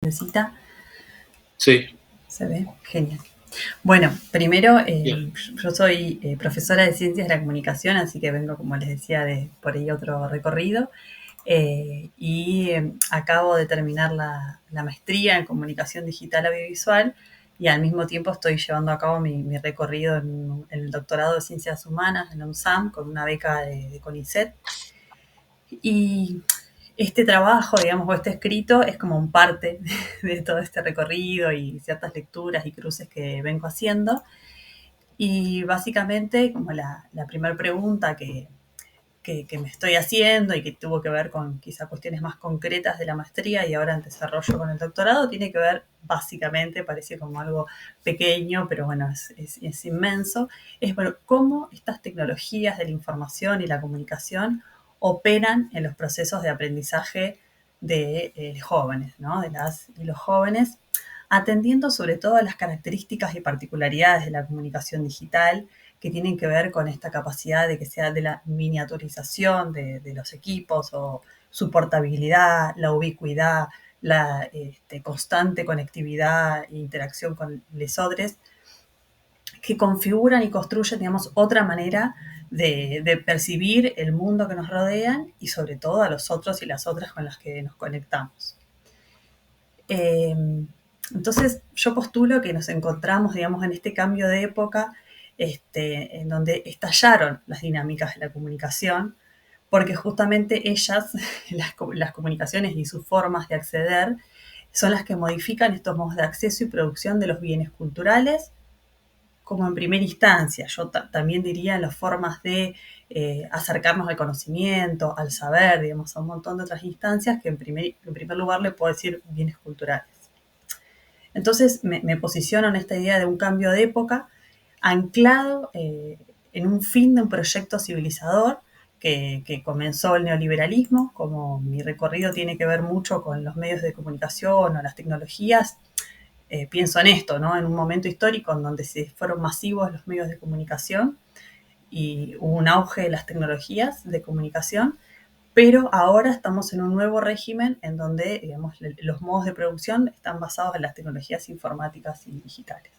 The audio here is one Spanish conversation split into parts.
¿Necesita? Sí, ¿Se ve? Genial. Bueno, primero, bien. yo soy profesora de Ciencias de la Comunicación, así que vengo, como les decía, de por ahí otro recorrido. Acabo de terminar la maestría en Comunicación Digital Audiovisual y al mismo tiempo estoy llevando a cabo mi recorrido en el doctorado de Ciencias Humanas en la UNSAM con una beca de CONICET. Y este trabajo, digamos, o este escrito es como un parte de todo este recorrido y ciertas lecturas y cruces que vengo haciendo. Y básicamente, como la primera pregunta que me estoy haciendo y que tuvo que ver con quizá cuestiones más concretas de la maestría y ahora en desarrollo con el doctorado, tiene que ver básicamente, parece como algo pequeño, pero bueno, es inmenso, es bueno, cómo estas tecnologías de la información y la comunicación operan en los procesos de aprendizaje de jóvenes, ¿no? De las y los jóvenes, atendiendo sobre todo a las características y particularidades de la comunicación digital que tienen que ver con esta capacidad de que sea de la miniaturización de los equipos o su portabilidad, la ubicuidad, la constante conectividad e interacción con los otros, que configuran y construyen, digamos, otra manera de percibir el mundo que nos rodea y sobre todo a los otros y las otras con las que nos conectamos. Eh, entonces, yo postulo que nos encontramos, digamos, en este cambio de época en donde estallaron las dinámicas de la comunicación, porque justamente ellas, las comunicaciones y sus formas de acceder, son las que modifican estos modos de acceso y producción de los bienes culturales, como en primera instancia. Yo también diría en las formas de acercarnos al conocimiento, al saber, digamos, a un montón de otras instancias que en primer lugar le puedo decir bienes culturales. Entonces me posiciono en esta idea de un cambio de época anclado en un fin de un proyecto civilizador que comenzó el neoliberalismo. Como mi recorrido tiene que ver mucho con los medios de comunicación o las tecnologías, pienso en esto, ¿no? En un momento histórico en donde se fueron masivos los medios de comunicación y hubo un auge de las tecnologías de comunicación, pero ahora estamos en un nuevo régimen en donde, digamos, los modos de producción están basados en las tecnologías informáticas y digitales.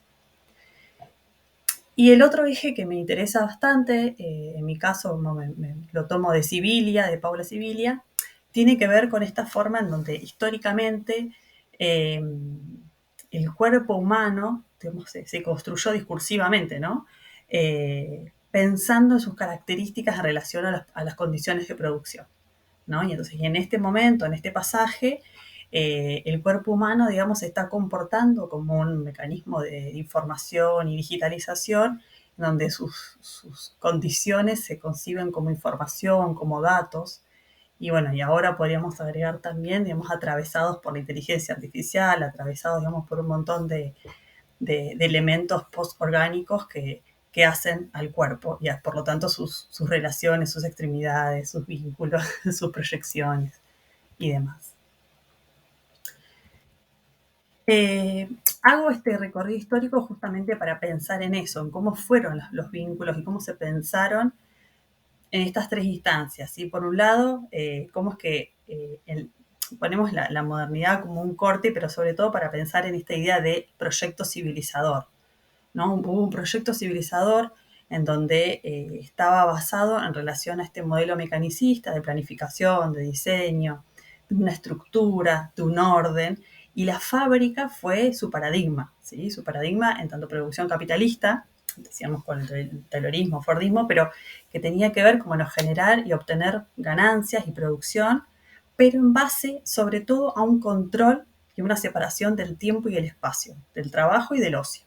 Y el otro eje que me interesa bastante, en mi caso lo tomo de Sibilia, de Paula Sibilia, tiene que ver con esta forma en donde históricamente eh, el cuerpo humano, digamos, se construyó discursivamente, ¿no? Pensando en sus características en relación a las condiciones de producción, ¿no? Y entonces, en este momento, en este pasaje, el cuerpo humano, digamos, se está comportando como un mecanismo de información y digitalización, donde sus condiciones se conciben como información, como datos. Y bueno, y ahora podríamos agregar también, digamos, atravesados por la inteligencia artificial, atravesados, digamos, por un montón de elementos postorgánicos que hacen al cuerpo y por lo tanto sus relaciones, sus extremidades, sus vínculos, sus proyecciones y demás. Hago este recorrido histórico justamente para pensar en eso, en cómo fueron los vínculos y cómo se pensaron en estas tres instancias. ¿Sí? Por un lado, cómo es que ponemos la modernidad como un corte, pero sobre todo para pensar en esta idea de proyecto civilizador, ¿no? Hubo un proyecto civilizador en donde estaba basado en relación a este modelo mecanicista de planificación, de diseño, de una estructura, de un orden, y la fábrica fue su paradigma, ¿sí? Su paradigma en tanto producción capitalista, decíamos con el taylorismo, fordismo, pero que tenía que ver con generar y obtener ganancias y producción, pero en base sobre todo a un control y una separación del tiempo y el espacio, del trabajo y del ocio.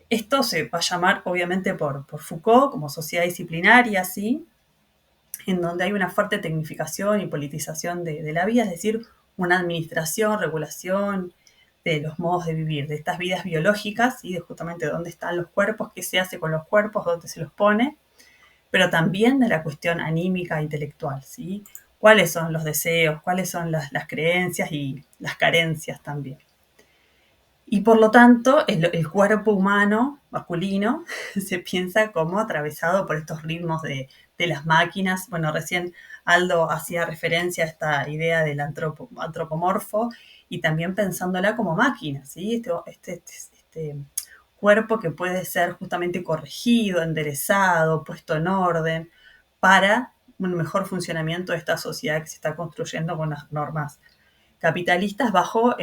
Esto se va a llamar, obviamente, por Foucault como sociedad disciplinaria, ¿sí? En donde hay una fuerte tecnificación y politización de la vida, es decir, una administración, regulación de los modos de vivir, de estas vidas biológicas, y de justamente dónde están los cuerpos, qué se hace con los cuerpos, dónde se los pone, pero también de la cuestión anímica, intelectual, ¿sí? ¿Cuáles son los deseos? ¿Cuáles son las creencias y las carencias también? Y por lo tanto, el cuerpo humano masculino se piensa como atravesado por estos ritmos de las máquinas. Bueno, recién Aldo hacía referencia a esta idea del antropomorfo y también pensándola como máquina, ¿sí? Este cuerpo que puede ser justamente corregido, enderezado, puesto en orden para un mejor funcionamiento de esta sociedad que se está construyendo con las normas capitalistas bajo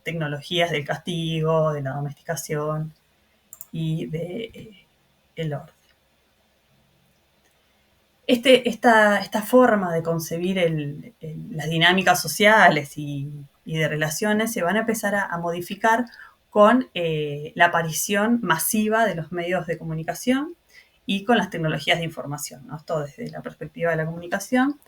tecnologías del castigo, de la domesticación y del orden. Esta forma de concebir las dinámicas sociales y de relaciones se van a empezar a modificar con la aparición masiva de los medios de comunicación y con las tecnologías de información, ¿no? Esto desde la perspectiva de la comunicación,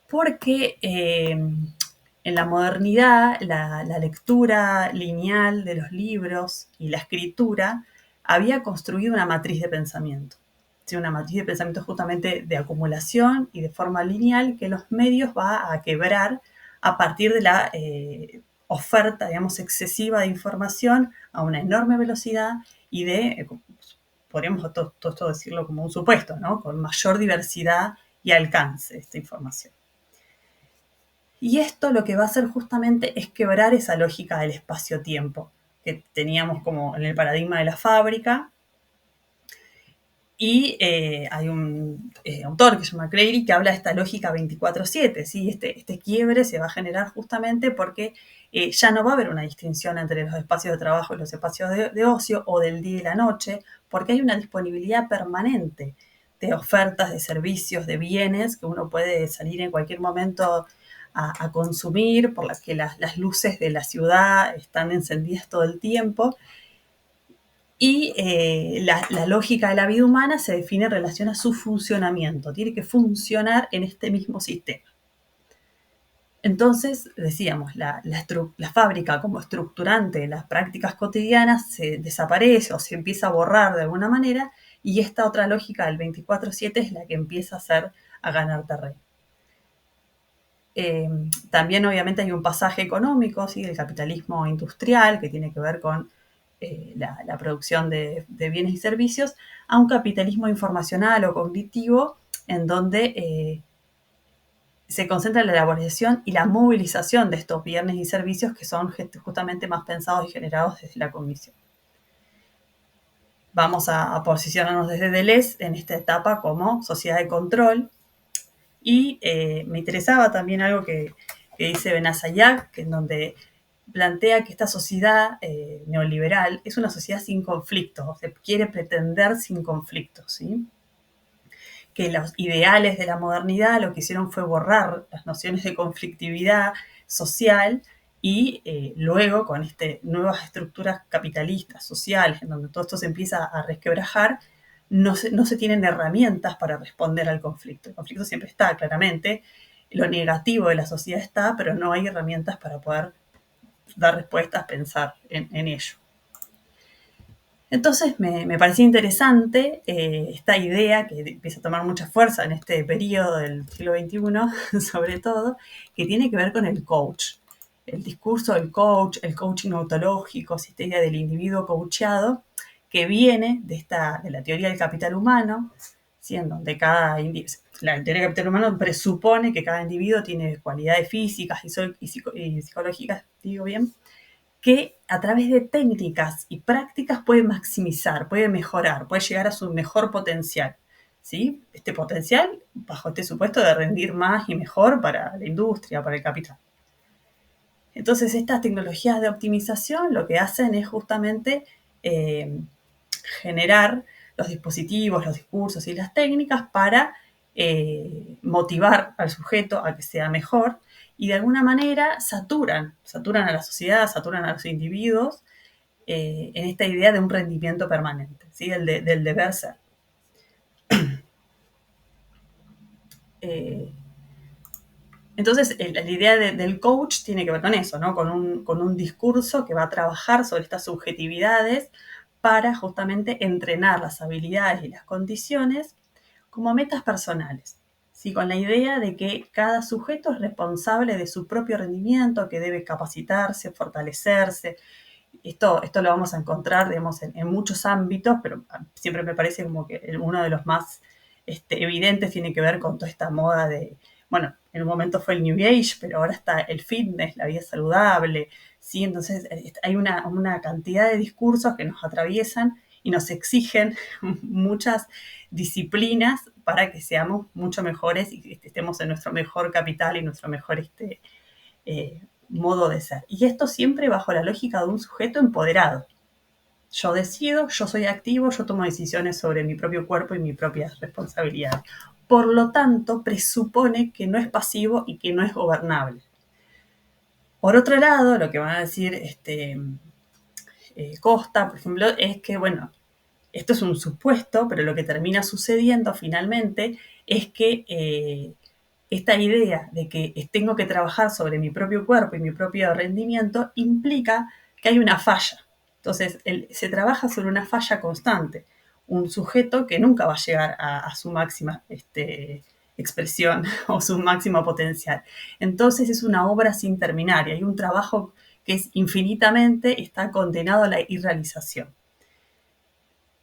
porque en la modernidad la lectura lineal de los libros y la escritura había construido una matriz de pensamiento. ¿Sí? Una matriz de pensamiento justamente de acumulación y de forma lineal que los medios va a quebrar a partir de la oferta, digamos, excesiva de información a una enorme velocidad y de, podríamos todo esto decirlo como un supuesto, ¿no? Con mayor diversidad y alcance de esta información. Y esto lo que va a hacer justamente es quebrar esa lógica del espacio-tiempo que teníamos como en el paradigma de la fábrica. Y hay un autor que se llama Craigie que habla de esta lógica 24/7, ¿sí? Este quiebre se va a generar justamente porque ya no va a haber una distinción entre los espacios de trabajo y los espacios de ocio o del día y la noche, porque hay una disponibilidad permanente de ofertas, de servicios, de bienes que uno puede salir en cualquier momento a consumir, por las que las luces de la ciudad están encendidas todo el tiempo. Y la lógica de la vida humana se define en relación a su funcionamiento. Tiene que funcionar en este mismo sistema. Entonces, decíamos, la fábrica como estructurante de las prácticas cotidianas se desaparece o se empieza a borrar de alguna manera y esta otra lógica del 24/7 es la que empieza a ganar terreno. También obviamente hay un pasaje económico, ¿sí? Del capitalismo industrial que tiene que ver con la producción de bienes y servicios, a un capitalismo informacional o cognitivo en donde se concentra la elaboración y la movilización de estos bienes y servicios que son justamente más pensados y generados desde la cognición. Vamos a posicionarnos desde Deleuze en esta etapa como sociedad de control y me interesaba también algo que dice Benazayac, que en donde plantea que esta sociedad neoliberal es una sociedad sin conflictos, se quiere pretender sin conflictos, ¿sí? Que los ideales de la modernidad lo que hicieron fue borrar las nociones de conflictividad social y luego con nuevas estructuras capitalistas, sociales, en donde todo esto se empieza a resquebrajar, no se tienen herramientas para responder al conflicto. El conflicto siempre está, claramente, lo negativo de la sociedad está, pero no hay herramientas para poder dar respuestas, pensar en ello. Entonces me parecía interesante esta idea que empieza a tomar mucha fuerza en este periodo del siglo XXI, sobre todo, que tiene que ver con el coach. El discurso del coach, el coaching ontológico, esta idea del individuo coachado, que viene de la teoría del capital humano, ¿sí? En donde la teoría del capital humano presupone que cada individuo tiene cualidades físicas y psicológicas, digo bien, que a través de técnicas y prácticas puede maximizar, puede mejorar, puede llegar a su mejor potencial. ¿Sí? Este potencial bajo este supuesto de rendir más y mejor para la industria, para el capital. Entonces, estas tecnologías de optimización lo que hacen es justamente generar los dispositivos, los discursos y las técnicas para motivar al sujeto a que sea mejor y de alguna manera saturan a la sociedad, saturan a los individuos en esta idea de un rendimiento permanente, ¿sí? Del deber ser. Entonces, la idea del coach tiene que ver con eso, ¿no? Con un discurso que va a trabajar sobre estas subjetividades para justamente entrenar las habilidades y las condiciones como metas personales, ¿sí? Con la idea de que cada sujeto es responsable de su propio rendimiento, que debe capacitarse, fortalecerse. Esto lo vamos a encontrar, digamos, en muchos ámbitos, pero siempre me parece como que uno de los más evidentes tiene que ver con toda esta moda de, bueno, en un momento fue el New Age, pero ahora está el fitness, la vida saludable, ¿sí? Entonces hay una cantidad de discursos que nos atraviesan y nos exigen muchas disciplinas para que seamos mucho mejores y que estemos en nuestro mejor capital y nuestro mejor modo de ser. Y esto siempre bajo la lógica de un sujeto empoderado. Yo decido, yo soy activo, yo tomo decisiones sobre mi propio cuerpo y mi propia responsabilidad. Por lo tanto, presupone que no es pasivo y que no es gobernable. Por otro lado, lo que van a decir Costa, por ejemplo, es que, bueno, esto es un supuesto, pero lo que termina sucediendo finalmente es que esta idea de que tengo que trabajar sobre mi propio cuerpo y mi propio rendimiento implica que hay una falla. Entonces, se trabaja sobre una falla constante. Un sujeto que nunca va a llegar a su máxima expresión o su máximo potencial. Entonces, es una obra sin terminar y hay un trabajo que es infinitamente, está condenado a la irrealización.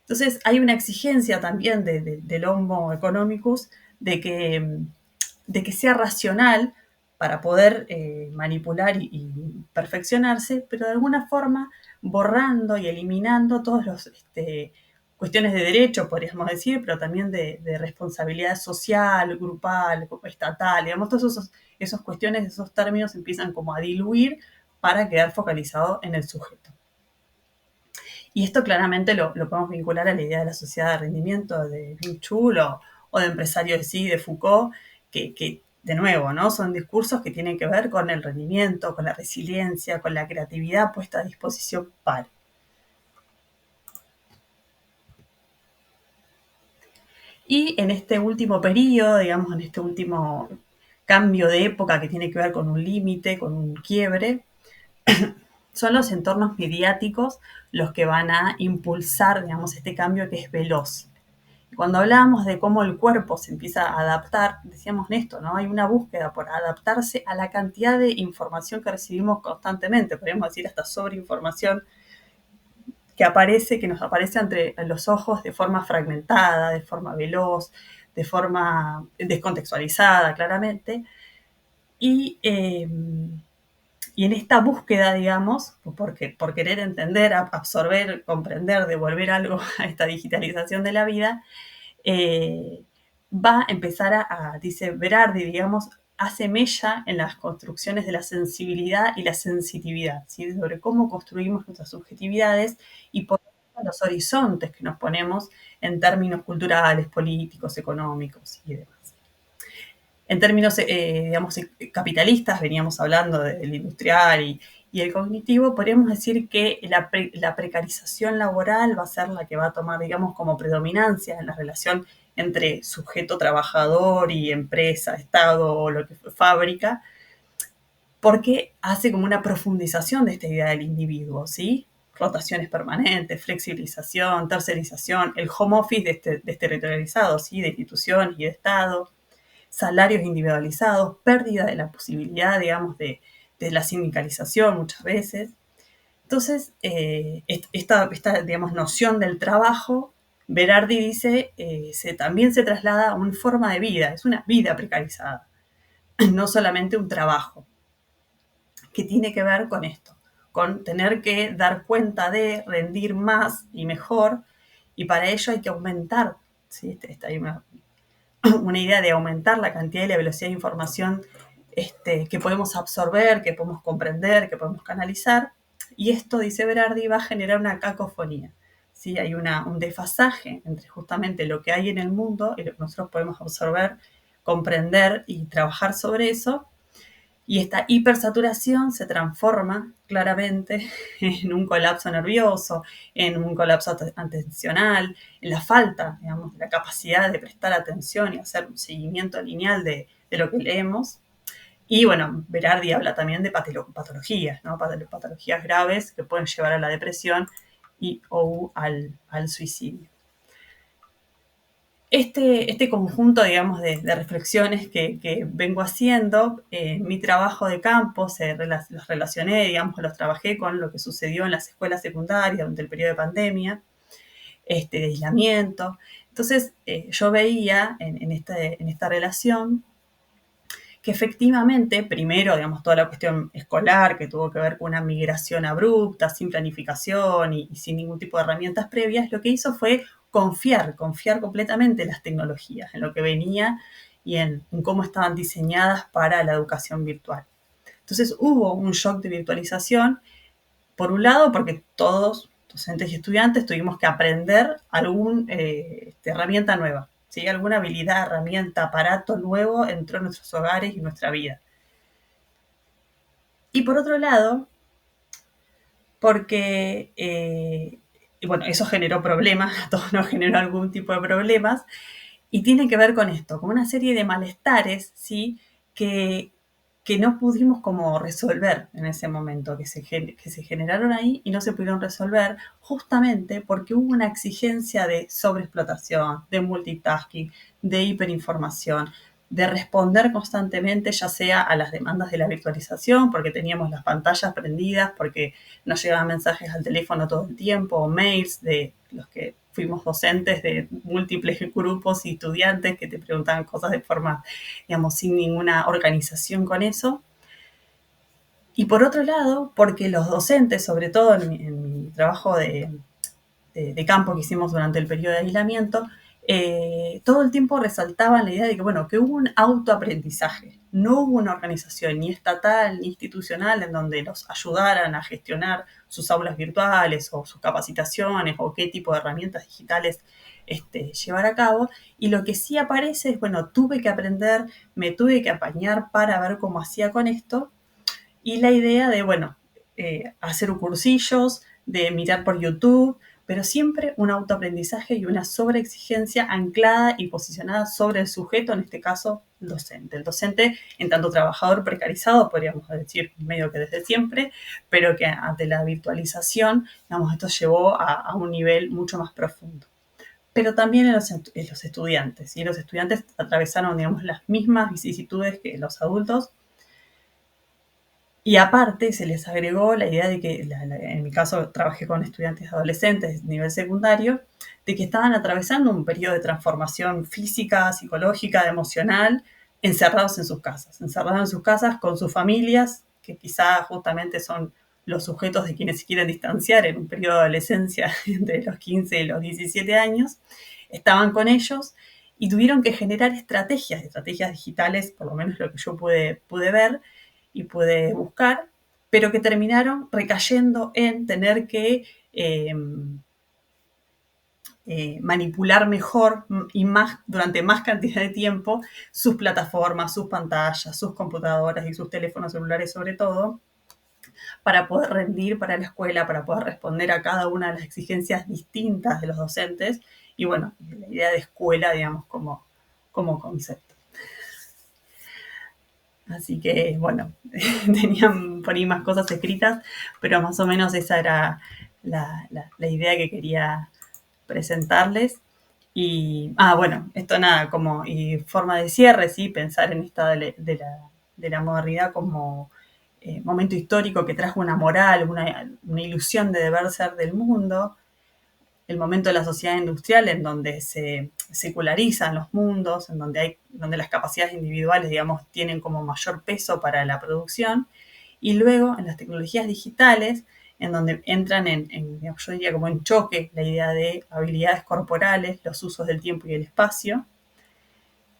Entonces, hay una exigencia también del Homo economicus de que sea racional para poder manipular y perfeccionarse, pero de alguna forma borrando y eliminando todas las cuestiones de derecho, podríamos decir, pero también de responsabilidad social, grupal, estatal, digamos, todas esas cuestiones, esos términos empiezan como a diluir para quedar focalizado en el sujeto. Y esto claramente lo podemos vincular a la idea de la sociedad de rendimiento de Byung Chul o de empresario de sí, de Foucault, que de nuevo, ¿no? Son discursos que tienen que ver con el rendimiento, con la resiliencia, con la creatividad puesta a disposición para. Y en este último periodo, digamos, en este último cambio de época que tiene que ver con un límite, con un quiebre, son los entornos mediáticos los que van a impulsar, digamos, este cambio que es veloz. Cuando hablábamos de cómo el cuerpo se empieza a adaptar, decíamos esto, ¿no? Hay una búsqueda por adaptarse a la cantidad de información que recibimos constantemente, podríamos decir hasta sobreinformación que aparece, que nos aparece entre los ojos de forma fragmentada, de forma veloz, de forma descontextualizada, claramente. Y, eh, y en esta búsqueda, digamos, por querer entender, absorber, comprender, devolver algo a esta digitalización de la vida, eh, va a empezar dice Berardi, digamos, hace mella en las construcciones de la sensibilidad y la sensitividad, ¿sí? Sobre cómo construimos nuestras subjetividades y por los horizontes que nos ponemos en términos culturales, políticos, económicos y demás. En términos, digamos, capitalistas, veníamos hablando del industrial y el cognitivo, podríamos decir que la precarización laboral va a ser la que va a tomar, digamos, como predominancia en la relación entre sujeto trabajador y empresa, Estado o lo que fue fábrica, porque hace como una profundización de esta idea del individuo, ¿sí? Rotaciones permanentes, flexibilización, tercerización, el home office desterritorializado, ¿sí? De instituciones y de Estado, salarios individualizados, pérdida de la posibilidad, digamos, de la sindicalización muchas veces. Entonces, esta digamos, noción del trabajo, Berardi dice, también se traslada a una forma de vida, es una vida precarizada, no solamente un trabajo, que tiene que ver con esto, con tener que dar cuenta de rendir más y mejor, y para ello hay que aumentar, ¿sí? Hay una idea de aumentar la cantidad y la velocidad de información que podemos absorber, que podemos comprender, que podemos canalizar. Y esto, dice Berardi, va a generar una cacofonía. ¿Sí? Hay un desfasaje entre justamente lo que hay en el mundo y lo que nosotros podemos absorber, comprender y trabajar sobre eso. Y esta hipersaturación se transforma claramente en un colapso nervioso, en un colapso atencional, en la falta, digamos, de la capacidad de prestar atención y hacer un seguimiento lineal de lo que leemos. Y bueno, Berardi habla también de patologías, ¿no? Patologías graves que pueden llevar a la depresión o al suicidio. Este conjunto, digamos, de reflexiones que vengo haciendo, mi trabajo de campo, los relacioné, digamos, los trabajé con lo que sucedió en las escuelas secundarias durante el periodo de pandemia, de aislamiento. Entonces, yo veía en esta relación que efectivamente, primero, digamos, toda la cuestión escolar, que tuvo que ver con una migración abrupta, sin planificación y sin ningún tipo de herramientas previas, lo que hizo fue confiar completamente en las tecnologías, en lo que venía y en cómo estaban diseñadas para la educación virtual. Entonces hubo un shock de virtualización, por un lado, porque todos, docentes y estudiantes, tuvimos que aprender alguna herramienta nueva. ¿Sí? Alguna habilidad, herramienta, aparato nuevo entró en nuestros hogares y en nuestra vida. Y por otro lado, porque, y bueno, eso generó problemas, a todos nos generó algún tipo de problemas, y tiene que ver con esto, con una serie de malestares, ¿sí? Que no pudimos como resolver en ese momento, que se generaron ahí y no se pudieron resolver justamente porque hubo una exigencia de sobreexplotación, de multitasking, de hiperinformación, de responder constantemente, ya sea a las demandas de la virtualización, porque teníamos las pantallas prendidas, porque nos llegaban mensajes al teléfono todo el tiempo, o mails de los que fuimos docentes de múltiples grupos y estudiantes que te preguntaban cosas de forma, digamos, sin ninguna organización con eso. Y por otro lado, porque los docentes, sobre todo en mi trabajo de campo que hicimos durante el periodo de aislamiento, todo el tiempo resaltaban la idea de que, bueno, que hubo un autoaprendizaje. No hubo una organización ni estatal ni institucional en donde los ayudaran a gestionar sus aulas virtuales o sus capacitaciones o qué tipo de herramientas digitales llevar a cabo. Y lo que sí aparece es, bueno, tuve que aprender, me tuve que apañar para ver cómo hacía con esto. Y la idea de, bueno, hacer cursillos, de mirar por YouTube, pero siempre un autoaprendizaje y una sobreexigencia anclada y posicionada sobre el sujeto, en este caso, el docente. El docente, en tanto trabajador precarizado, podríamos decir medio que desde siempre, pero que ante la virtualización, digamos, esto llevó a un nivel mucho más profundo. Pero también en los estudiantes, y los estudiantes atravesaron, digamos, las mismas vicisitudes que los adultos, y aparte se les agregó la idea de que, en mi caso trabajé con estudiantes adolescentes de nivel secundario, de que estaban atravesando un periodo de transformación física, psicológica, emocional, encerrados en sus casas con sus familias, que quizás justamente son los sujetos de quienes se quieren distanciar en un periodo de adolescencia entre los 15 y los 17 años, estaban con ellos y tuvieron que generar estrategias digitales, por lo menos lo que yo pude ver, y pude buscar, pero que terminaron recayendo en tener que manipular mejor y más durante más cantidad de tiempo sus plataformas, sus pantallas, sus computadoras y sus teléfonos celulares sobre todo, para poder rendir para la escuela, para poder responder a cada una de las exigencias distintas de los docentes y bueno, la idea de escuela, digamos, como concepto. Así que, bueno, tenían por ahí más cosas escritas, pero más o menos esa era la idea que quería presentarles. Y, bueno, esto nada, como y forma de cierre, sí, pensar en esta de la modernidad como momento histórico que trajo una moral, una ilusión de deber ser del mundo, el momento de la sociedad industrial en donde se secularizan los mundos, en donde las capacidades individuales, digamos, tienen como mayor peso para la producción, y luego en las tecnologías digitales, en donde entran digamos, yo diría como en choque la idea de habilidades corporales, los usos del tiempo y el espacio.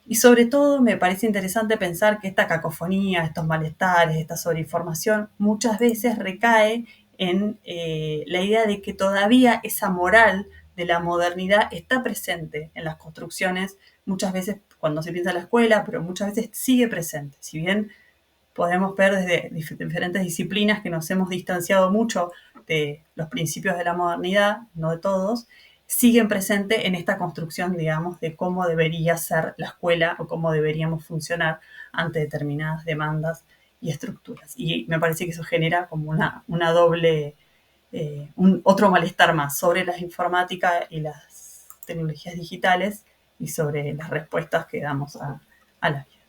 Y sobre todo me parece interesante pensar que esta cacofonía, estos malestares, esta sobreinformación, muchas veces recae en la idea de que todavía esa moral de la modernidad está presente en las construcciones, muchas veces cuando se piensa en la escuela, pero muchas veces sigue presente. Si bien podemos ver desde diferentes disciplinas que nos hemos distanciado mucho de los principios de la modernidad, no de todos, siguen presentes en esta construcción, digamos, de cómo debería ser la escuela o cómo deberíamos funcionar ante determinadas demandas y estructuras. Y me parece que eso genera como una doble, otro malestar más sobre la informática y las tecnologías digitales y sobre las respuestas que damos a la vida.